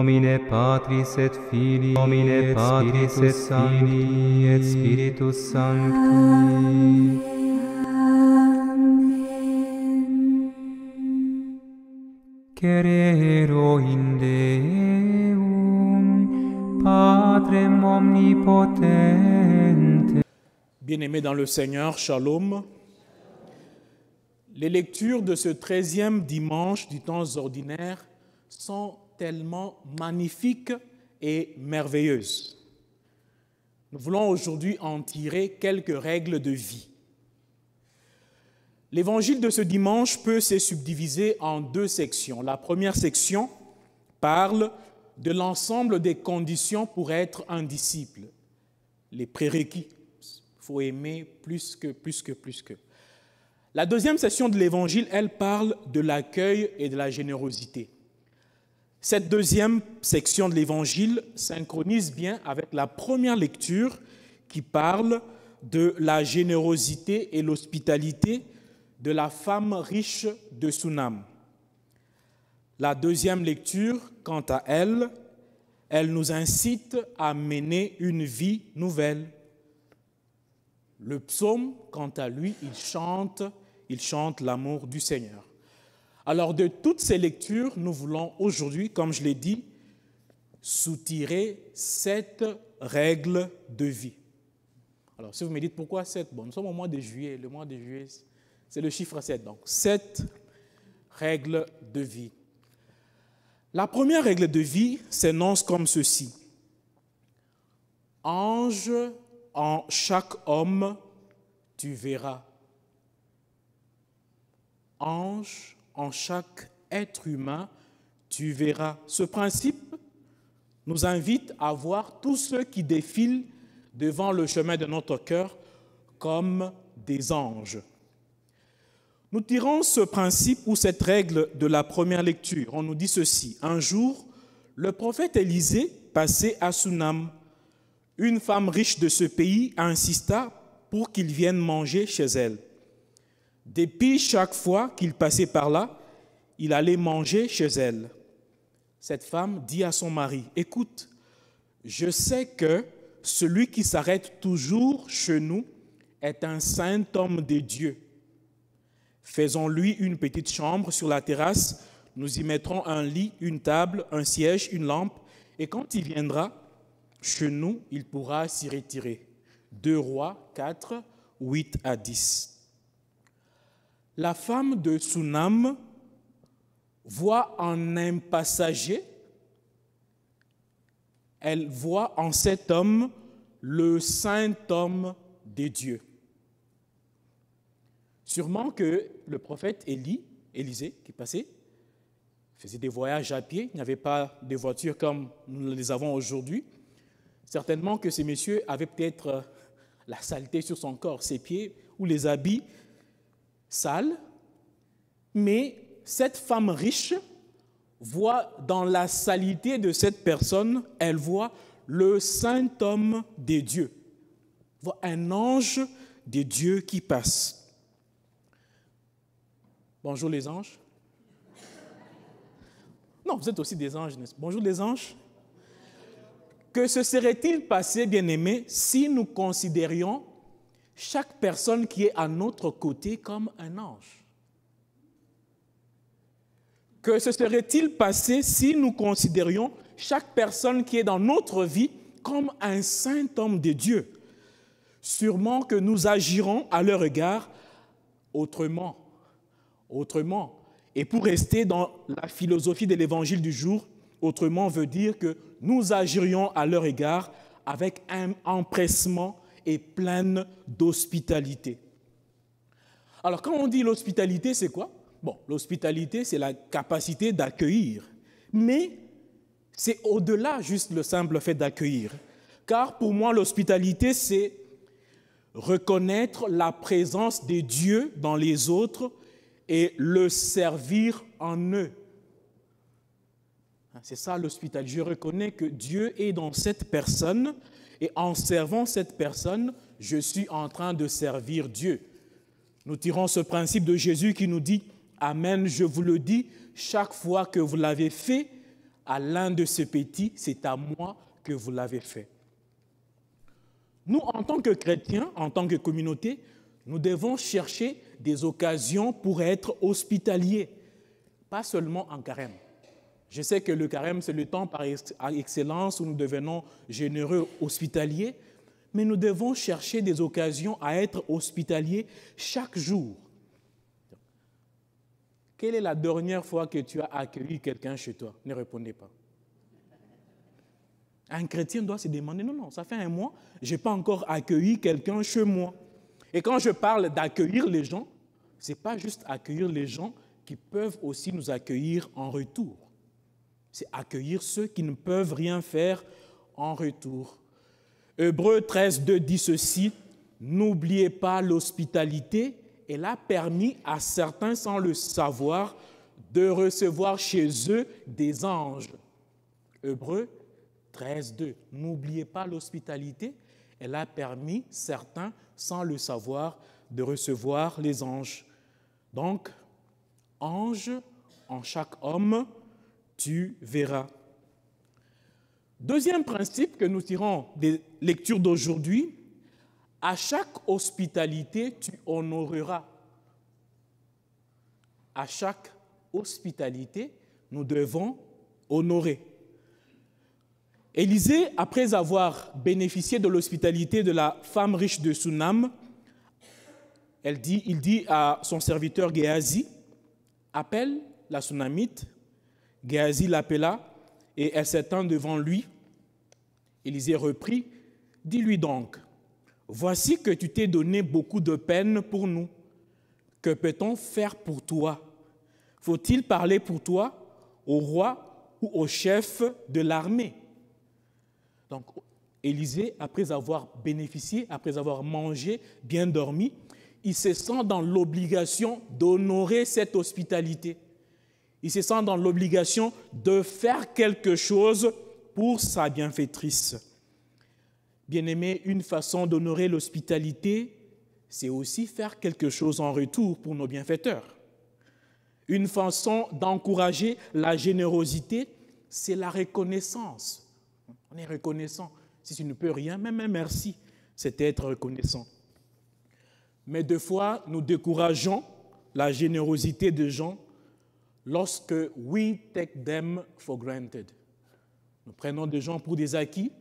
Nomine Patris et Filii, Nomine Patris et Filii et Spiritus Sancti. Cerero in Deum, Patrem omnipotente. Bien-aimés dans le Seigneur, shalom. Les lectures de ce 13e dimanche du temps ordinaire sont tellement magnifiques et merveilleuses. Nous voulons aujourd'hui en tirer quelques règles de vie. L'évangile de ce dimanche peut se subdiviser en deux sections. La première section parle de l'ensemble des conditions pour être un disciple, les prérequis. Il faut aimer plus que. La deuxième section de l'évangile, elle parle de l'accueil et de la générosité. Cette deuxième section de l'évangile synchronise bien avec la première lecture qui parle de la générosité et l'hospitalité de la femme riche de Sunam. La deuxième lecture, quant à elle, elle nous incite à mener une vie nouvelle. Le psaume, quant à lui, il chante l'amour du Seigneur. Alors, de toutes ces lectures, nous voulons aujourd'hui, comme je l'ai dit, soutirer 7 règles de vie. Alors, si vous me dites pourquoi 7, bon, nous sommes au mois de juillet. Le mois de juillet, c'est le chiffre 7. Donc, 7 règles de vie. La première règle de vie s'énonce comme ceci. Ange en chaque homme, tu verras. Ange en chaque être humain, tu verras. Ce principe nous invite à voir tous ceux qui défilent devant le chemin de notre cœur comme des anges. Nous tirons ce principe ou cette règle de la première lecture. On nous dit ceci. Un jour, le prophète Élisée passait à Sunam. Une femme riche de ce pays insista pour qu'il vienne manger chez elle. Depuis chaque fois qu'il passait par là, il allait manger chez elle. Cette femme dit à son mari, « Écoute, je sais que celui qui s'arrête toujours chez nous est un saint homme de Dieu. Faisons-lui une petite chambre sur la terrasse, nous y mettrons un lit, une table, un siège, une lampe, et quand il viendra chez nous, il pourra s'y retirer. » 2 Rois 4, 8 à 10. La femme de Sunam voit en un passager, elle voit en cet homme le saint homme de Dieu. Sûrement que le prophète Élisée, qui passait, faisait des voyages à pied, il n'y avait pas de voitures comme nous les avons aujourd'hui. Certainement que ces messieurs avaient peut-être la saleté sur son corps, ses pieds ou les habits sales. Mais cette femme riche voit dans la saleté de cette personne, elle voit le saint homme de Dieu, voit un ange de Dieu qui passe. Bonjour les anges. Non, vous êtes aussi des anges, n'est-ce pas? Bonjour les anges. Que se serait-il passé, bien-aimés, si nous considérions chaque personne qui est à notre côté comme un ange? Que se serait-il passé si nous considérions chaque personne qui est dans notre vie comme un saint homme de Dieu? Sûrement que nous agirons à leur égard autrement. Et pour rester dans la philosophie de l'évangile du jour, autrement veut dire que nous agirions à leur égard avec un empressement et pleine d'hospitalité. Alors, quand on dit l'hospitalité, c'est quoi? Bon, l'hospitalité, c'est la capacité d'accueillir. Mais c'est au-delà juste le simple fait d'accueillir. Car pour moi, l'hospitalité, c'est reconnaître la présence de Dieu dans les autres et le servir en eux. C'est ça l'hospitalité. Je reconnais que Dieu est dans cette personne et en servant cette personne, je suis en train de servir Dieu. Nous tirons ce principe de Jésus qui nous dit « Amen, je vous le dis, chaque fois que vous l'avez fait à l'un de ces petits, c'est à moi que vous l'avez fait. Nous, en tant que chrétiens, en tant que communauté, nous devons chercher des occasions pour être hospitaliers, pas seulement en carême. Je sais que le carême, c'est le temps par excellence où nous devenons généreux, hospitaliers, mais nous devons chercher des occasions à être hospitaliers chaque jour. Quelle est la dernière fois que tu as accueilli quelqu'un chez toi? Ne répondez pas. Un chrétien doit se demander, non, ça fait un mois, je n'ai pas encore accueilli quelqu'un chez moi. Et quand je parle d'accueillir les gens, ce n'est pas juste accueillir les gens qui peuvent aussi nous accueillir en retour. C'est accueillir ceux qui ne peuvent rien faire en retour. Hébreux 13, 2 dit ceci, « N'oubliez pas l'hospitalité. Elle a permis à certains, sans le savoir, de recevoir chez eux des anges. » Hébreux 13, 2. N'oubliez pas l'hospitalité. Elle a permis certains, sans le savoir, de recevoir les anges. Donc, ange en chaque homme, tu verras. Deuxième principe que nous tirons des lectures d'aujourd'hui, à chaque hospitalité, tu honoreras. À chaque hospitalité, nous devons honorer. Élisée, après avoir bénéficié de l'hospitalité de la femme riche de Sunam, il dit à son serviteur Géasi, appelle la Sunamite. Géasi l'appela et elle s'étend devant lui. Élisée reprit, dis-lui donc, voici que tu t'es donné beaucoup de peine pour nous. Que peut-on faire pour toi? Faut-il parler pour toi au roi ou au chef de l'armée? Donc, Élisée, après avoir bénéficié, après avoir mangé, bien dormi, il se sent dans l'obligation d'honorer cette hospitalité. Il se sent dans l'obligation de faire quelque chose pour sa bienfaitrice. Bien-aimé, une façon d'honorer l'hospitalité, c'est aussi faire quelque chose en retour pour nos bienfaiteurs. Une façon d'encourager la générosité, c'est la reconnaissance. On est reconnaissant. Si tu ne peux rien, même un merci, c'est être reconnaissant. Mais des fois, nous décourageons la générosité des gens lorsque we take them for granted. Nous prenons des gens pour des acquis,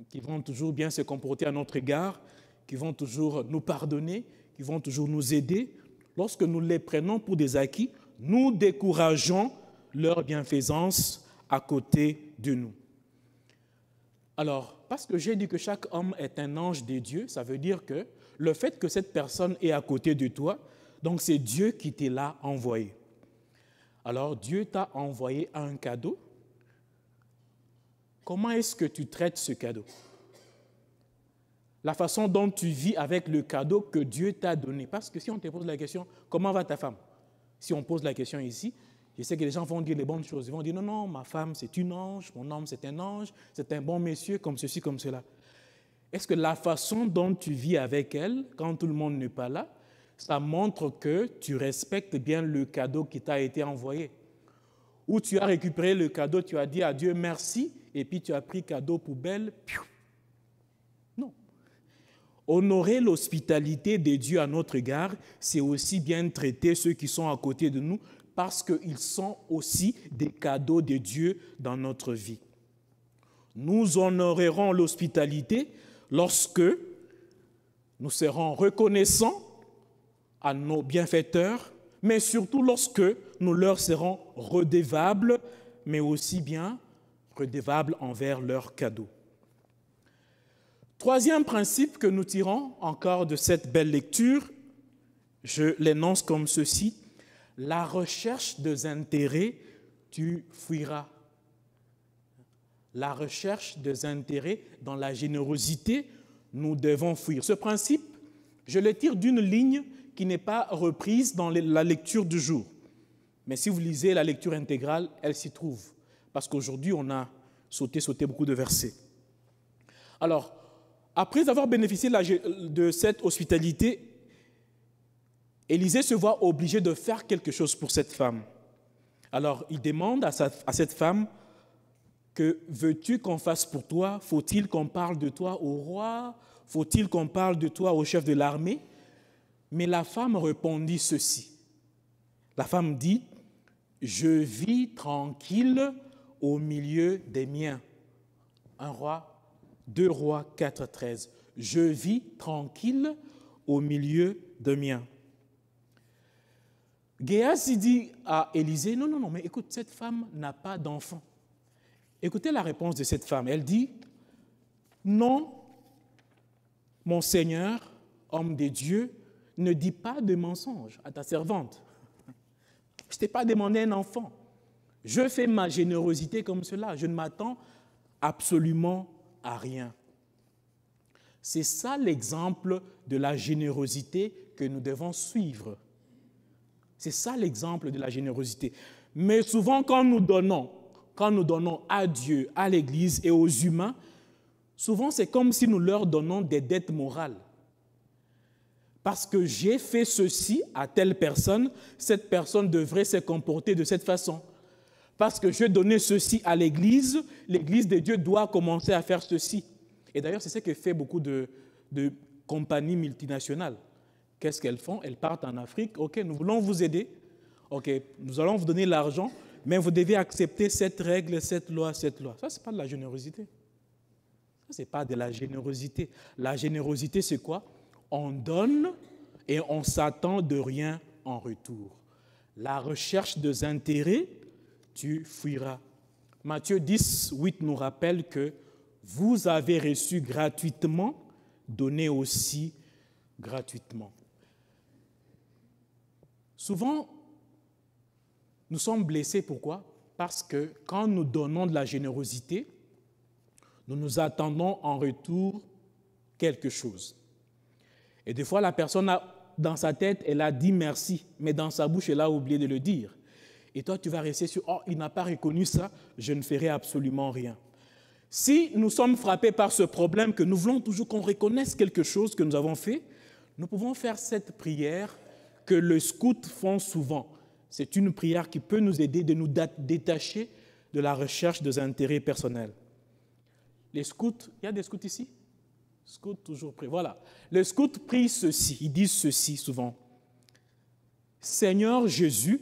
qui vont toujours bien se comporter à notre égard, qui vont toujours nous pardonner, qui vont toujours nous aider. Lorsque nous les prenons pour des acquis, nous décourageons leur bienfaisance à côté de nous. Alors, parce que j'ai dit que chaque homme est un ange de Dieu, ça veut dire que le fait que cette personne est à côté de toi, donc c'est Dieu qui t'a là envoyé. Alors, Dieu t'a envoyé un cadeau. Comment est-ce que tu traites ce cadeau? La façon dont tu vis avec le cadeau que Dieu t'a donné. Parce que si on te pose la question, comment va ta femme? Si on pose la question ici, je sais que les gens vont dire les bonnes choses. Ils vont dire, non, non, ma femme c'est une ange, mon homme c'est un ange, c'est un bon monsieur, comme ceci, comme cela. Est-ce que la façon dont tu vis avec elle, quand tout le monde n'est pas là, ça montre que tu respectes bien le cadeau qui t'a été envoyé? Ou tu as récupéré le cadeau, tu as dit à Dieu merci, et puis tu as pris cadeau poubelle. Non. Honorer l'hospitalité de Dieu à notre égard, c'est aussi bien traiter ceux qui sont à côté de nous, parce qu'ils sont aussi des cadeaux de Dieu dans notre vie. Nous honorerons l'hospitalité lorsque nous serons reconnaissants à nos bienfaiteurs, mais surtout lorsque nous leur serons redevables, mais aussi bien redevables envers leurs cadeaux. Troisième principe que nous tirons encore de cette belle lecture, je l'énonce comme ceci: la recherche des intérêts, tu fuiras. La recherche des intérêts dans la générosité, nous devons fuir. Ce principe, je le tire d'une ligne qui n'est pas reprise dans la lecture du jour. Mais si vous lisez la lecture intégrale, elle s'y trouve. Parce qu'aujourd'hui, on a sauté beaucoup de versets. Alors, après avoir bénéficié de cette hospitalité, Élisée se voit obligé de faire quelque chose pour cette femme. Alors, il demande à cette femme que veux-tu qu'on fasse pour toi? Faut-il qu'on parle de toi au roi? Faut-il qu'on parle de toi au chef de l'armée? Mais la femme répondit ceci. La femme dit, je vis tranquille au milieu des miens. 2 Rois 4, 13. Je vis tranquille au milieu des miens. Géasi dit à Élisée, non, mais écoute, cette femme n'a pas d'enfant. Écoutez la réponse de cette femme. Elle dit, non, mon Seigneur, homme de Dieu, ne dis pas de mensonge à ta servante. Je ne t'ai pas demandé un enfant. Je fais ma générosité comme cela. Je ne m'attends absolument à rien. C'est ça l'exemple de la générosité que nous devons suivre. C'est ça l'exemple de la générosité. Mais souvent, quand nous donnons à Dieu, à l'Église et aux humains, souvent c'est comme si nous leur donnons des dettes morales. Parce que j'ai fait ceci à telle personne, cette personne devrait se comporter de cette façon. Parce que j'ai donné ceci à l'Église, l'Église de Dieu doit commencer à faire ceci. Et d'ailleurs, c'est ce que fait beaucoup de compagnies multinationales. Qu'est-ce qu'elles font? Elles partent en Afrique. OK, nous voulons vous aider. OK, nous allons vous donner l'argent, mais vous devez accepter cette règle, cette loi, cette loi. Ça, ce n'est pas de la générosité. Ça, ce n'est pas de la générosité. La générosité, c'est quoi? On donne et on s'attend de rien en retour. La recherche des intérêts, tu fuiras. Matthieu 10, 8 nous rappelle que vous avez reçu gratuitement, donnez aussi gratuitement. Souvent, nous sommes blessés. Pourquoi? Parce que quand nous donnons de la générosité, nous nous attendons en retour quelque chose. Et des fois, la personne, dans sa tête, elle a dit merci, mais dans sa bouche, elle a oublié de le dire. Et toi, tu vas rester sur « Oh, il n'a pas reconnu ça, je ne ferai absolument rien ». Si nous sommes frappés par ce problème, que nous voulons toujours qu'on reconnaisse quelque chose que nous avons fait, nous pouvons faire cette prière que les scouts font souvent. C'est une prière qui peut nous aider de nous détacher de la recherche des intérêts personnels. Les scouts, il y a des scouts ici? Scouts toujours prêts, voilà. Les scouts prient ceci, ils disent ceci souvent. Seigneur Jésus,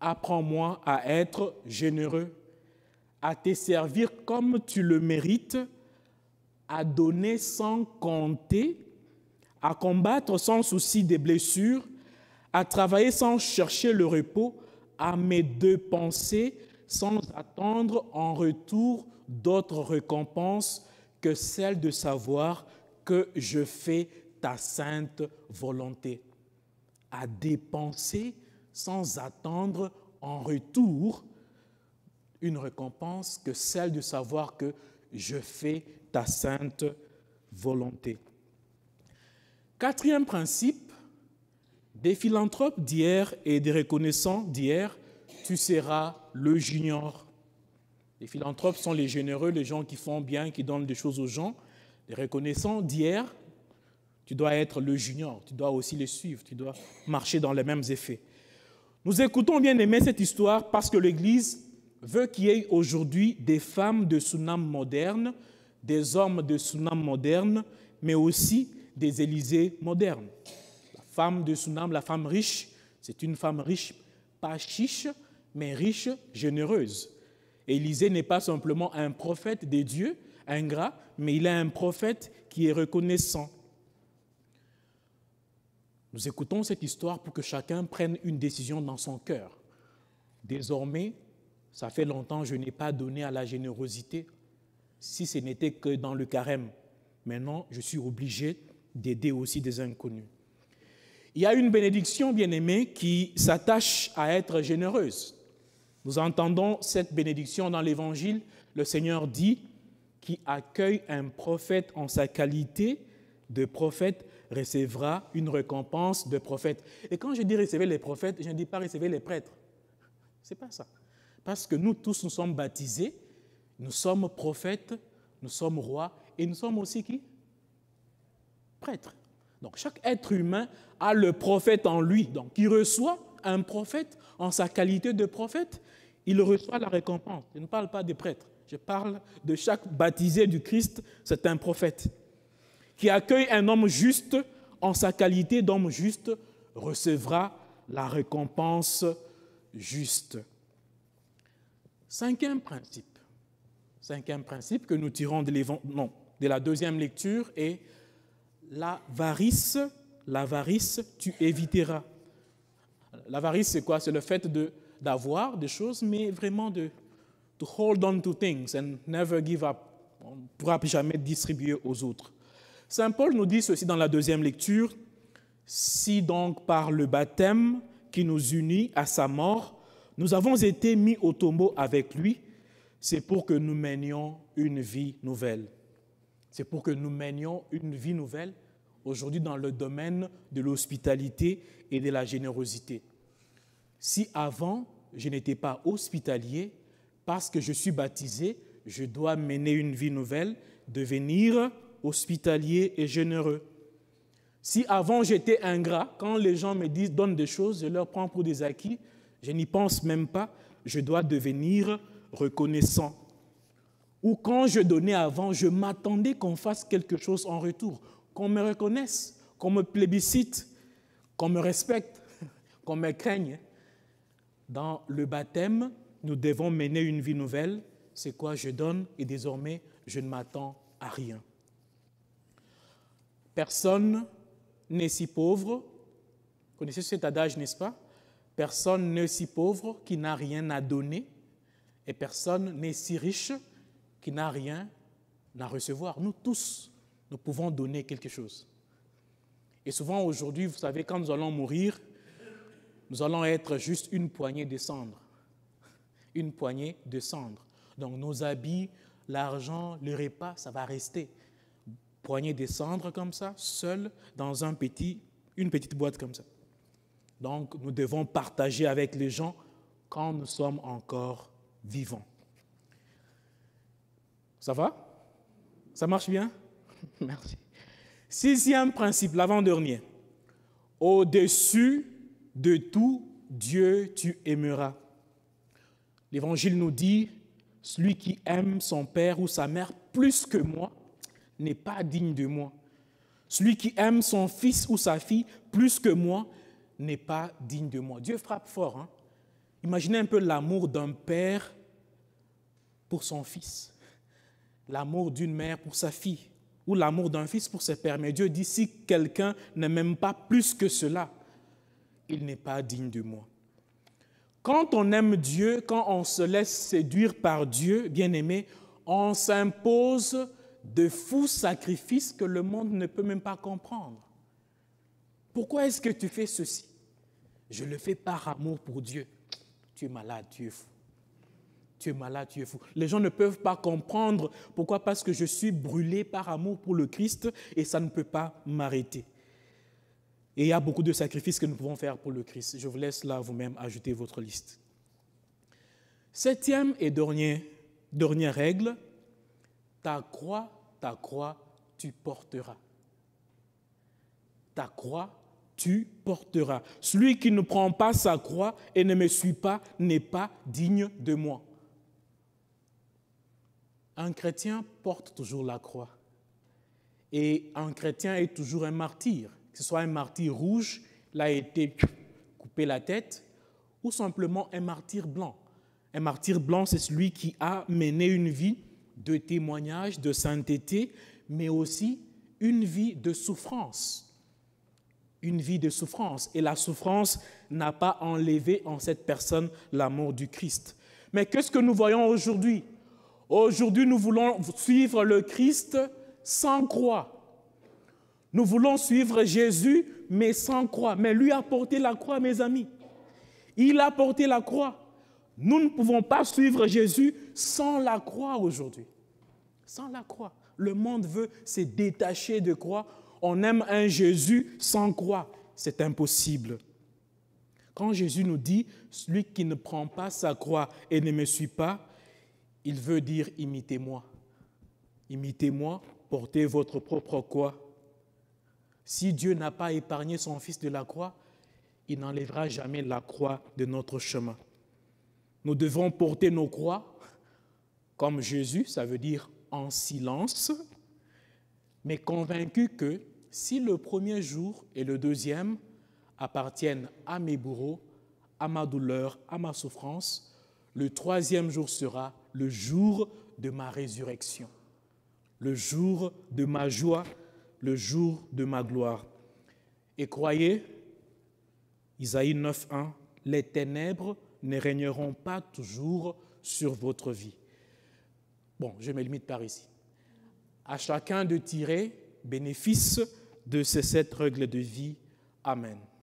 apprends-moi à être généreux, à te servir comme tu le mérites, à donner sans compter, à combattre sans souci des blessures, à travailler sans chercher le repos, à me dépenser sans attendre en retour d'autres récompenses que celle de savoir que je fais ta sainte volonté. À dépenser sans attendre en retour une récompense que celle de savoir que je fais ta sainte volonté. Quatrième principe, des philanthropes d'hier et des reconnaissants d'hier, tu seras le junior. Les philanthropes sont les généreux, les gens qui font bien, qui donnent des choses aux gens. Les reconnaissants d'hier, tu dois être le junior, tu dois aussi les suivre, tu dois marcher dans les mêmes effets. Nous écoutons bien aimé cette histoire parce que l'Église veut qu'il y ait aujourd'hui des femmes de Sunam modernes, des hommes de Sunam modernes, mais aussi des Élysées modernes. La femme de Sunam, la femme riche, c'est une femme riche, pas chiche, mais riche, généreuse. Élisée n'est pas simplement un prophète des dieux, ingrat, mais il est un prophète qui est reconnaissant. Nous écoutons cette histoire pour que chacun prenne une décision dans son cœur. Désormais, ça fait longtemps que je n'ai pas donné à la générosité, si ce n'était que dans le carême. Maintenant, je suis obligé d'aider aussi des inconnus. Il y a une bénédiction, bien-aimée, qui s'attache à être généreuse. Nous entendons cette bénédiction dans l'Évangile. Le Seigneur dit « Qui accueille un prophète en sa qualité de prophète recevra une récompense de prophète. » Et quand je dis recevoir les prophètes, je ne dis pas recevoir les prêtres. Ce n'est pas ça. Parce que nous tous, nous sommes baptisés, nous sommes prophètes, nous sommes rois, et nous sommes aussi qui? Prêtres. Donc chaque être humain a le prophète en lui. Donc il reçoit un prophète en sa qualité de prophète, il reçoit la récompense. Je ne parle pas des prêtres. Je parle de chaque baptisé du Christ, c'est un prophète. Qui accueille un homme juste en sa qualité d'homme juste recevra la récompense juste. Cinquième principe que nous tirons de la deuxième lecture est l'avarice, tu éviteras. L'avarice, c'est quoi? C'est le fait d'avoir des choses, mais vraiment to hold on to things and never give up. On ne pourra jamais distribuer aux autres. Saint Paul nous dit ceci dans la deuxième lecture. Si donc par le baptême qui nous unit à sa mort, nous avons été mis au tombeau avec lui, c'est pour que nous menions une vie nouvelle. C'est pour que nous menions une vie nouvelle aujourd'hui dans le domaine de l'hospitalité et de la générosité. Si avant, je n'étais pas hospitalier, parce que je suis baptisé, je dois mener une vie nouvelle, devenir hospitalier et généreux. Si avant j'étais ingrat, quand les gens me disent, donnent des choses, je leur prends pour des acquis, je n'y pense même pas, je dois devenir reconnaissant. Ou quand je donnais avant, je m'attendais qu'on fasse quelque chose en retour, qu'on me reconnaisse, qu'on me plébiscite, qu'on me respecte, qu'on me craigne. Dans le baptême, nous devons mener une vie nouvelle. C'est quoi? Je donne et désormais, je ne m'attends à rien. Personne n'est si pauvre. Vous connaissez cet adage, n'est-ce pas? Personne n'est si pauvre qui n'a rien à donner et personne n'est si riche qui n'a rien à recevoir. Nous tous, nous pouvons donner quelque chose. Et souvent aujourd'hui, vous savez, quand nous allons mourir, nous allons être juste une poignée de cendres. Une poignée de cendres. Donc nos habits, l'argent, le repas, ça va rester. Poignée de cendres comme ça, seul dans une petite boîte comme ça. Donc nous devons partager avec les gens quand nous sommes encore vivants. Ça va? Ça marche bien? Merci. Sixième principe, l'avant-dernier. Au-dessus de tout, Dieu tu aimeras. L'Évangile nous dit, celui qui aime son père ou sa mère plus que moi n'est pas digne de moi. Celui qui aime son fils ou sa fille plus que moi n'est pas digne de moi. Dieu frappe fort. Hein? Imaginez un peu l'amour d'un père pour son fils, l'amour d'une mère pour sa fille, ou l'amour d'un fils pour ses pères. Mais Dieu dit, si quelqu'un ne m'aime pas plus que cela, il n'est pas digne de moi. Quand on aime Dieu, quand on se laisse séduire par Dieu, bien-aimé, on s'impose de fous sacrifices que le monde ne peut même pas comprendre. Pourquoi est-ce que tu fais ceci? Je le fais par amour pour Dieu. Tu es malade, tu es fou. Tu es malade, tu es fou. Les gens ne peuvent pas comprendre. Pourquoi? Parce que je suis brûlé par amour pour le Christ et ça ne peut pas m'arrêter. Et il y a beaucoup de sacrifices que nous pouvons faire pour le Christ. Je vous laisse là vous-même ajouter votre liste. Septième et dernière règle, ta croix, tu porteras. Ta croix, tu porteras. Celui qui ne prend pas sa croix et ne me suit pas n'est pas digne de moi. Un chrétien porte toujours la croix. Et un chrétien est toujours un martyr. Que ce soit un martyr rouge, il a été coupé la tête, ou simplement un martyr blanc. Un martyr blanc, c'est celui qui a mené une vie de témoignage, de sainteté, mais aussi une vie de souffrance. Une vie de souffrance. Et la souffrance n'a pas enlevé en cette personne l'amour du Christ. Mais qu'est-ce que nous voyons aujourd'hui? Aujourd'hui, nous voulons suivre le Christ sans croix. Nous voulons suivre Jésus, mais sans croix. Mais lui a porté la croix, mes amis. Il a porté la croix. Nous ne pouvons pas suivre Jésus sans la croix aujourd'hui. Sans la croix. Le monde veut se détacher de croix. On aime un Jésus sans croix. C'est impossible. Quand Jésus nous dit, celui qui ne prend pas sa croix et ne me suit pas, il veut dire, imitez-moi. Imitez-moi, portez votre propre croix. Si Dieu n'a pas épargné son Fils de la croix, il n'enlèvera jamais la croix de notre chemin. Nous devons porter nos croix. Nous devons Comme Jésus, ça veut dire en silence, mais convaincu que si le premier jour et le deuxième appartiennent à mes bourreaux, à ma douleur, à ma souffrance, le troisième jour sera le jour de ma résurrection, le jour de ma joie, le jour de ma gloire. Et croyez, Isaïe 9.1, les ténèbres ne régneront pas toujours sur votre vie. Bon, je me limite par ici. À chacun de tirer bénéfice de ces 7 règles de vie. Amen.